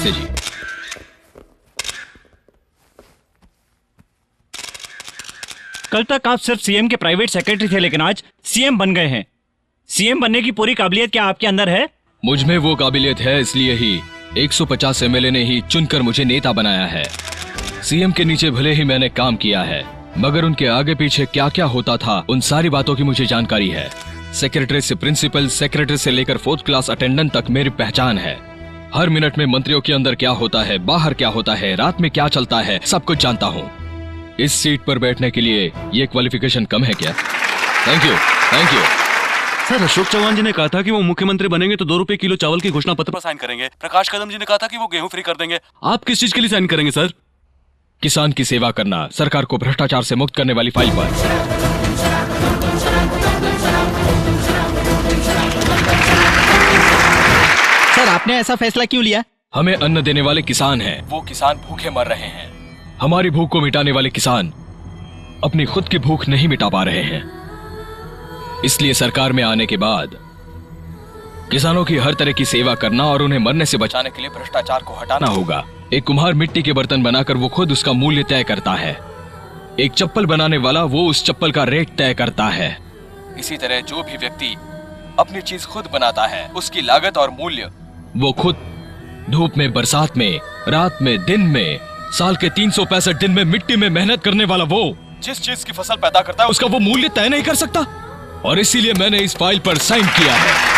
नमस्ते जी। कल तक आप सिर्फ सीएम के प्राइवेट सेक्रेटरी थे, लेकिन आज सीएम बन गए हैं। सीएम बनने की पूरी काबिलियत क्या आपके अंदर है? मुझ में वो काबिलियत है, इसलिए ही 150 एमएलए ने ही चुनकर मुझे नेता बनाया है। सीएम के नीचे भले ही मैंने काम किया है, मगर उनके आगे पीछे क्या क्या होता था उन सारी बातों की मुझे जानकारी है। सेक्रेटरी से प्रिंसिपल, सेक्रेटरी से लेकर 4th क्लास अटेंडेंट तक मेरी पहचान है। हर मिनट में मंत्रियों के अंदर क्या होता है, बाहर क्या होता है, रात में क्या चलता है, सब कुछ जानता हूँ। इस सीट पर बैठने के लिए ये क्वालिफिकेशन कम है क्या? Thank you, thank you. Sir, Ashok Chauhan ji ने कहा था कि वो मुख्यमंत्री बनेंगे तो 2 रुपए किलो चावल की घोषणा पत्र पर साइन करेंगे। प्रकाश कदम जी ने कहा था कि वो गेहूं फ्री कर देंगे। आप किस चीज के लिए साइन करेंगे सर? किसान की सेवा करना, सरकार को भ्रष्टाचार से मुक्त करने वाली फाइल पर। सर, आपने ऐसा फैसला क्यों लिया? हमें अन्न देने वाले किसान हैं, वो किसान भूखे मर रहे हैं। हमारी भूख को मिटाने वाले किसान अपनी खुद की भूख नहीं मिटा पा रहे हैं। इसलिए सरकार में आने के बाद किसानों की हर तरह की सेवा करना और उन्हें मरने से बचाने के लिए भ्रष्टाचार को हटाना होगा। एक कुम्हार मिट्टी के बर्तन बनाकर वो खुद उसका मूल्य तय करता है। एक चप्पल बनाने वाला वो उस चप्पल का रेट तय करता है। इसी तरह जो भी व्यक्ति अपनी चीज खुद बनाता है, उसकी लागत और मूल्य वो खुद धूप में, बरसात में, रात में, दिन में, साल के 365 दिन में मिट्टी में मेहनत करने वाला वो जिस चीज की फसल पैदा करता है उसका वो मूल्य तय नहीं कर सकता। और इसीलिए मैंने इस फाइल पर साइन किया है।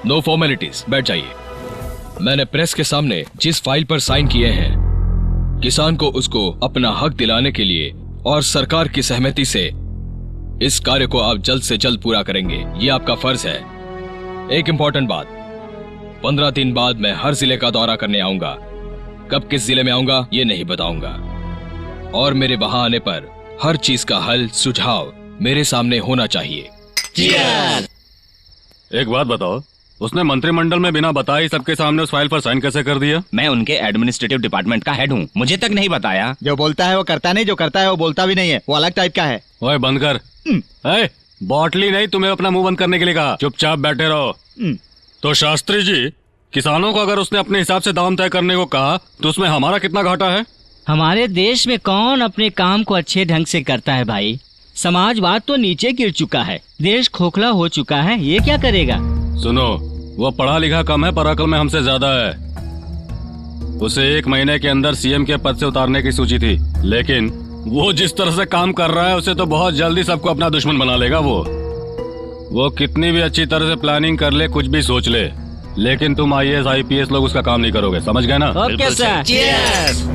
नो फॉर्मेलिटीज, बैठ जाइए। मैंने प्रेस के सामने जिस फाइल पर साइन किए हैं, किसान को उसको अपना हक दिलाने के लिए और सरकार की सहमति से इस कार्य को आप जल्द से जल्द पूरा करेंगे, ये आपका फर्ज है। एक इंपॉर्टेंट बात, 15 दिन बाद मैं हर जिले का दौरा करने आऊंगा। कब किस जिले में आऊंगा ये नहीं बताऊंगा, और मेरे वहां आने पर हर चीज का हल, सुझाव मेरे सामने होना चाहिए। एक बात बताओ, उसने मंत्रिमंडल में बिना बताए सबके सामने उस फाइल पर साइन कैसे कर दिया? मैं उनके एडमिनिस्ट्रेटिव डिपार्टमेंट का हेड हूँ, मुझे तक नहीं बताया। जो बोलता है वो करता नहीं, जो करता है वो बोलता भी नहीं है, वो अलग टाइप का है। ओए बंद कर। बॉटली नहीं, तुम्हें अपना मुंह बंद करने के लिए कहा। चुपचाप बैठे रहो। तो शास्त्री जी, किसानों को अगर उसने अपने हिसाब से दाम तय करने को कहा तो उसमें हमारा कितना घाटा है? हमारे देश में कौन अपने काम को अच्छे ढंग से करता है भाई? समाजवाद तो नीचे गिर चुका है, देश खोखला हो चुका है, ये क्या करेगा? सुनो, वो पढ़ा लिखा कम है पर अकल में हमसे ज्यादा है। उसे 1 महीने के अंदर सीएम के पद से उतारने की सूची थी, लेकिन वो जिस तरह से काम कर रहा है उसे तो बहुत जल्दी सबको अपना दुश्मन बना लेगा। वो कितनी भी अच्छी तरह से प्लानिंग कर ले, कुछ भी सोच ले, लेकिन तुम IAS IPS लोग उसका काम नहीं करोगे, समझ गए ना? Okay sir. Cheers!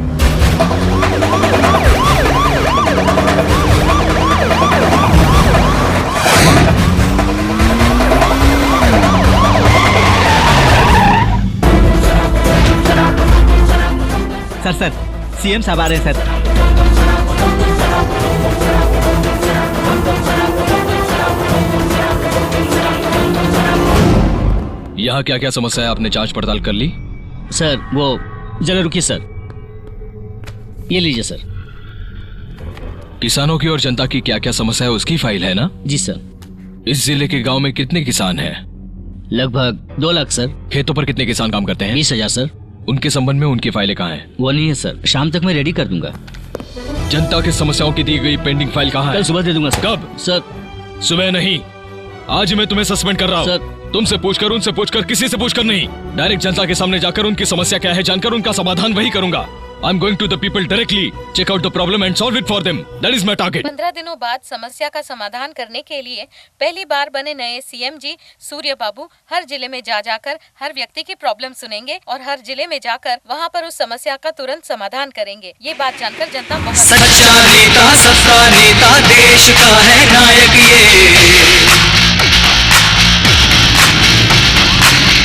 Sir CM साहब आ रहे हैं सर। यहाँ क्या क्या समस्या है, आपने जांच पड़ताल कर ली? सर वो जरा रुकिए सर, ये लीजिए सर। किसानों की और जनता की क्या क्या समस्या है उसकी फाइल है ना? जी सर। इस जिले के गांव में कितने किसान हैं? लगभग 2 लाख सर। खेतों पर कितने किसान काम करते हैं? 20,000 सर। उनके संबंध में उनकी फाइलें कहाँ हैं? वो नहीं है सर, शाम तक मैं रेडी कर दूंगा। जनता की समस्याओं की दी गई पेंडिंग फाइल कहाँ है? कल सुबह दे दूंगा सर। कब? सर सुबह नहीं, आज मैं तुम्हें सस्पेंड कर रहा हूँ। सर। तुमसे पूछकर, उनसे पूछकर, किसी से पूछकर नहीं, डायरेक्ट जनता के सामने जाकर उनकी समस्या क्या है जानकर उनका समाधान वही करूंगा। I'm going to the people directly, check out the problem and solve it for them. That is my target. 15 दिनों बाद समस्या का समाधान करने के लिए पहली बार बने नए सीएम जी सूर्य बाबू हर जिले में जाकर हर व्यक्ति की प्रॉब्लम सुनेंगे और हर जिले में जाकर वहां पर उस समस्या का तुरंत समाधान करेंगे। ये बात जानकर जनता बहुत सच्चा नेता, सबका नेता, देश का है नायक ये,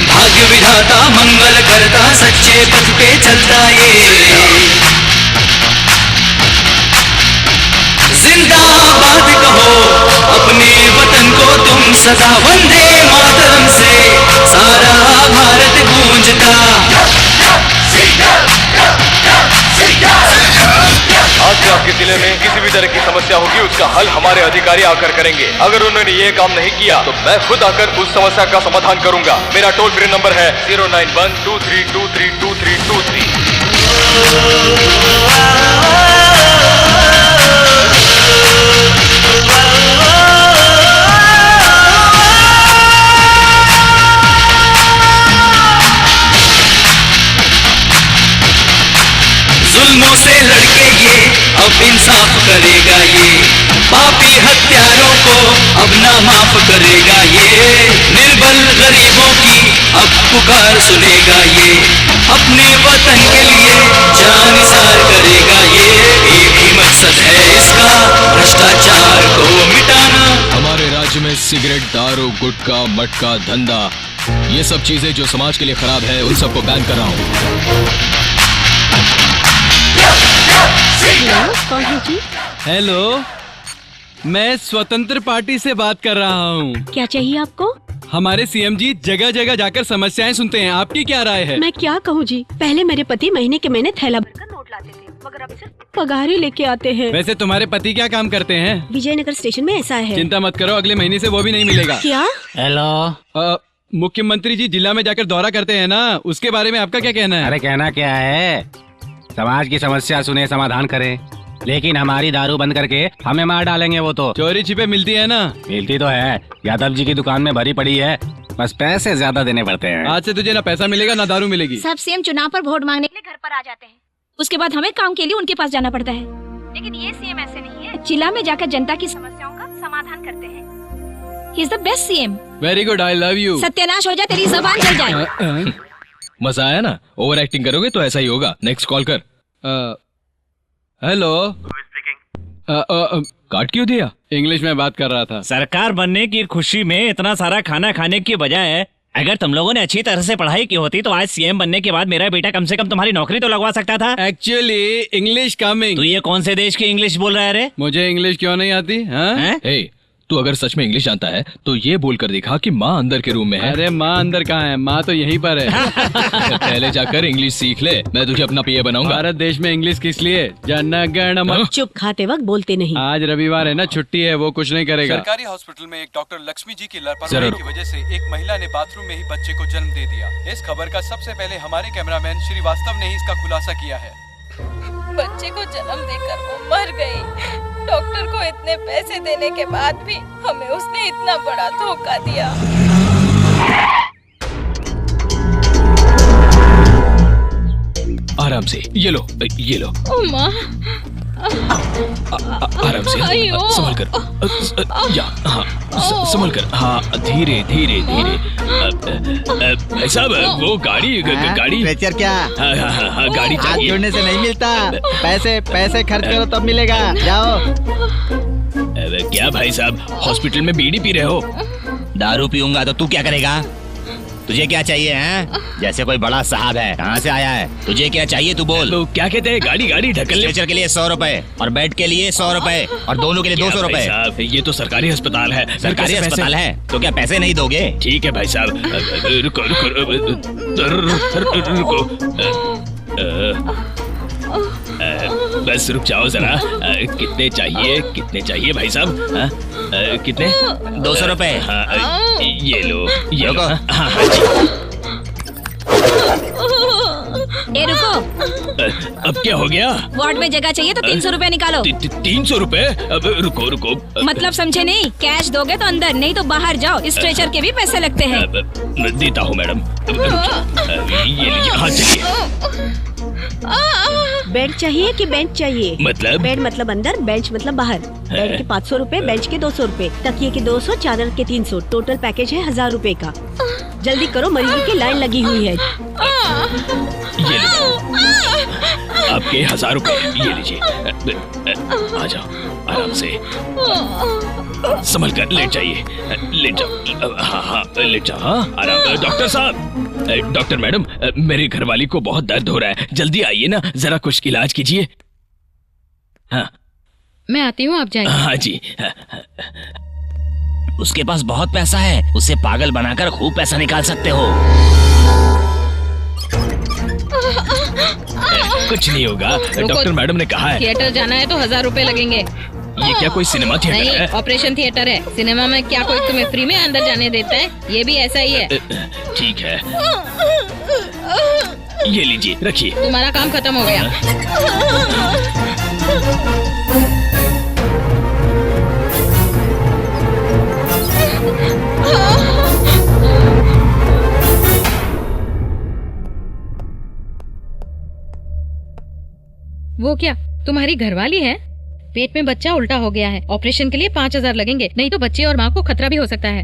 भाग्य विधाता, मंगल करता, सच्चे पथ पे चलता ये। सदा वंदे मातरम से सारा भारत गूंजता। आज से आपके जिले में किसी भी तरह की समस्या होगी उसका हल हमारे अधिकारी आकर करेंगे। अगर उन्होंने ये काम नहीं किया तो मैं खुद आकर उस समस्या का समाधान करूंगा। मेरा टोल फ्री नंबर है 09123232323। जुल्मों से लड़के ये अब इंसाफ करेगा, ये पापी हत्यारों को अब ना माफ करेगा, ये निर्बल गरीबों की अब पुकार सुनेगा, ये अपने वतन के लिए जान निसार करेगा, ये एक ही मकसद है इसका भ्रष्टाचार को मिटाना। हमारे राज्य में सिगरेट, दारू, गुटखा, मटका, धंधा, ये सब चीजें जो समाज के लिए खराब है उन सबको बैन कर रहा हूँ। कौन है जी? हेलो, मैं स्वतंत्र पार्टी से बात कर रहा हूँ। क्या चाहिए आपको? हमारे सीएम जी जगह जगह जाकर समस्याएं सुनते हैं, आपकी क्या राय है? मैं क्या कहूँ जी, पहले मेरे पति महीने के महीने थैला भरकर नोट लाते थे, मगर अब सिर्फ पगार ही लेके आते हैं। वैसे तुम्हारे पति क्या काम करते हैं? विजयनगर स्टेशन में ऐसा है। चिंता मत करो, अगले महीने से वो भी नहीं मिलेगा। क्या? हेलो, मुख्यमंत्री जी जिला में जाकर दौरा करते हैं ना, उसके बारे में आपका क्या कहना है? अरे कहना क्या है, समाज की समस्या सुने, समाधान करें, लेकिन हमारी दारू बंद करके हमें मार डालेंगे। वो तो चोरी छिपे मिलती है ना? मिलती तो है, यादव जी की दुकान में भरी पड़ी है, बस पैसे ज्यादा देने पड़ते हैं। आज से तुझे ना पैसा मिलेगा ना दारू मिलेगी। सब सीएम चुनाव पर वोट मांगने के लिए घर पर आ जाते हैं, उसके बाद हमें काम के लिए उनके पास जाना पड़ता है। लेकिन ये सीएम ऐसे नहीं है, जिला में जाकर जनता की समस्याओं का समाधान करते हैं। He is the best CM. Very good, I love you. सत्यानाश हो जाए, तेरी जबान जल जाए। मजा आया ना? ओवर एक्टिंग करोगे तो ऐसा ही होगा। नेक्स्ट कॉल कर। हेलो, काट क्यों दिया? इंग्लिश में बात कर रहा था। सरकार बनने की खुशी में इतना सारा खाना खाने की बजाय अगर तुम लोगों ने अच्छी तरह से पढ़ाई की होती तो आज सीएम बनने के बाद मेरा बेटा कम से कम तुम्हारी नौकरी तो लगवा सकता था। Actually English coming. तू ये कौन से देश की इंग्लिश बोल रहा है रे? मुझे इंग्लिश क्यों नहीं आती? हाँ? हे, तू अगर सच में इंग्लिश जानता है तो ये बोलकर दिखा कि माँ अंदर के रूम में है। अरे माँ अंदर कहाँ है? माँ तो यहीं पर है। पहले जाकर इंग्लिश सीख ले, मैं तुझे अपना पीए बनाऊंगा। भारत देश में इंग्लिश किस लिए? जनगण मन। चुप, खाते वक्त बोलते नहीं। आज रविवार है ना, छुट्टी है, वो कुछ नहीं करेगा। सरकारी हॉस्पिटल में एक डॉक्टर लक्ष्मी जी की लापरवाही की वजह से एक महिला ने बाथरूम में ही बच्चे को जन्म दे दिया। इस खबर का सबसे पहले हमारे कैमरामैन श्रीवास्तव ने ही इसका खुलासा किया है। बच्चे को जन्म देकर वो मर गई। डॉक्टर को इतने पैसे देने के बाद भी हमें उसने इतना बड़ा धोखा दिया। आराम से, ये लो, ये लो। माँ, आराम से, संभल कर। हाँ, संभल कर। हाँ, धीरे धीरे धीरे। भाई साहब, वो गाड़ी स्ट्रेचर क्या? हाँ, गाड़ी हाथ चाहिए। जोड़ने से नहीं मिलता, पैसे खर्च करो तब मिलेगा। जाओ। क्या भाई साहब, हॉस्पिटल में बीड़ी पी रहे हो? दारू पीऊंगा तो तू क्या करेगा? तुझे क्या चाहिए हैं? जैसे कोई बड़ा साहब है, कहाँ से आया है? तुझे क्या चाहिए तू बोल। तो क्या कहते हैं, गाड़ी ढकल ले। स्ट्रेचर के लिए 100 रुपए और बेड के लिए 100 रुपए और दोनों के लिए 200 रुपए। साहब, ये तो सरकारी अस्पताल है। सरकारी अस्पताल है तो क्या पैसे नहीं दोगे? ठीक है भाई साहब, रुको। बस रुक जाओ जरा। कितने चाहिए भाई साहब? कितने? 200 रुपए। हाँ, ये लो। हाँ जी। ए रुको, अब क्या हो गया? वार्ड में जगह चाहिए तो 300 रुपए निकालो। 300 रुपए? अब रुको। मतलब समझे नहीं? कैश दोगे तो अंदर, नहीं तो बाहर जाओ। स्ट्रेचर के भी पैसे लगते हैं। देता हूँ मैडम। ये लीजिए। हाँ, चलिए। बेड चाहिए कि बेंच चाहिए? मतलब? बेड मतलब अंदर, बेंच मतलब बाहर। बेड के 500 रुपए, बेंच के 200 रुपए, तकिए के 200, चादर के 300, टोटल पैकेज है 1000 रुपए का। जल्दी करो, मरीजों की लाइन लगी हुई है। ये लीजिए, आपके 1000 रुपए। ये लीजिए। आ जाओ, आराम से, संभल कर। लेट जाओ। हाँ, लेट जाओ। हाँ, आराम। डॉक्टर साहब, डॉक्टर मैडम, मेरे घरवाली को बहुत दर्द हो रहा है, जल्दी आइए ना, जरा कुछ इलाज कीजिए। हाँ, मैं आती हूँ, आप जाइए। हाँ जी। उसके पास बहुत पैसा है, उसे पागल बनाकर खूब पैसा निकाल सकते हो। कुछ नहीं होगा, डॉक्टर मैडम ने कहा है। थिएटर जाना है तो 1000 रुपए लगेंगे। ये क्या कोई सिनेमा थिएटर नहीं, है? ऑपरेशन थिएटर है। सिनेमा में क्या कोई तुम्हें फ्री में अंदर जाने देता है? ये भी ऐसा ही है। ठीक है, ये लीजिए, रखिए। तुम्हारा काम खत्म हो गया। वो क्या तुम्हारी घरवाली है? पेट में बच्चा उल्टा हो गया है, ऑपरेशन के लिए 5000 लगेंगे, नहीं तो बच्चे और माँ को खतरा भी हो सकता है।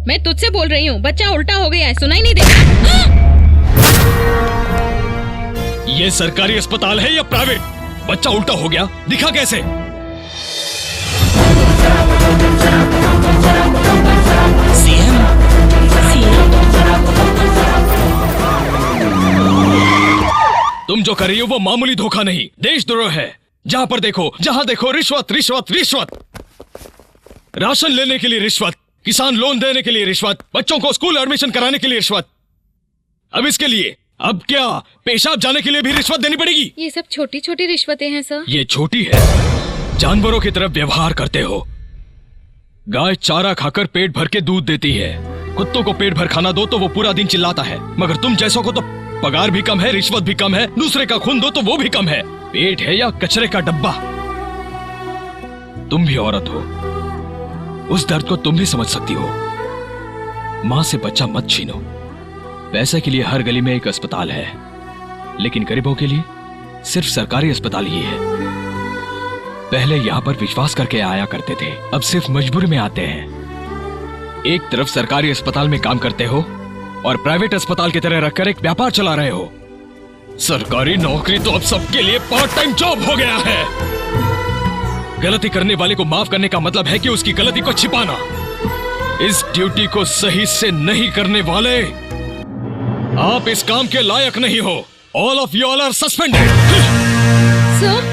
मैं तुझसे बोल रही हूँ, बच्चा उल्टा हो गया है, सुनाई नहीं देता? ये सरकारी अस्पताल है या प्राइवेट? बच्चा उल्टा हो गया, दिखा कैसे? तुम जो कर रही हो वो मामूली धोखा नहीं, देशद्रोह है। जहां पर देखो, जहां देखो रिश्वत रिश्वत रिश्वत। राशन लेने के लिए रिश्वत, किसान लोन देने के लिए रिश्वत, बच्चों को स्कूल एडमिशन कराने के लिए रिश्वत। अब इसके लिए, अब क्या पेशाब जाने के लिए भी रिश्वत देनी पड़ेगी? ये सब छोटी छोटी रिश्वतें हैं सर। ये छोटी है, जानवरों की तरफ व्यवहार करते हो। गाय चारा खाकर पेट भर के दूध देती है, कुत्तों को पेट भर खाना दो तो वो पूरा दिन चिल्लाता है, मगर तुम जैसों को तो पगार भी कम है, रिश्वत भी कम है, दूसरे का खून दो तो वो भी कम है। पेट है या कचरे का डब्बा? तुम भी औरत हो, उस दर्द को तुम भी समझ सकती हो। मां से बच्चा मत छीनो। पैसे के लिए हर गली में एक अस्पताल है, लेकिन गरीबों के लिए सिर्फ सरकारी अस्पताल ही है। पहले यहां पर विश्वास करके आया करते थे, अब सिर्फ मजबूरी में आते हैं। एक तरफ सरकारी अस्पताल में काम करते हो और प्राइवेट अस्पताल की तरह रखकर एक व्यापार चला रहे हो। सरकारी नौकरी तो अब सबके लिए पार्ट टाइम जॉब हो गया है। गलती करने वाले को माफ करने का मतलब है कि उसकी गलती को छिपाना। इस ड्यूटी को सही से नहीं करने वाले, आप इस काम के लायक नहीं हो। All of you all are suspended. Sir,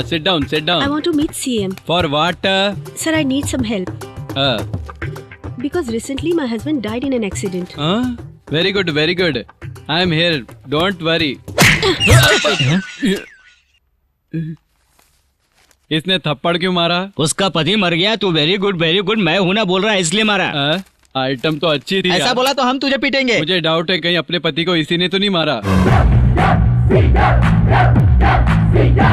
sit down, sit down. I want to meet CM. For what? Sir, I need some help. Because recently my husband died in an accident. Very good, very good. I am here. Don't worry. इसने थप्पड़ क्यों मारा? उसका पति मर गया तो very good मैं हूं ना बोल रहा है इसलिए मारा। आइटम तो अच्छी थी। ऐसा बोला तो हम तुझे पीटेंगे। मुझे डाउट है कहीं अपने पति को इसी ने तो नहीं मारा।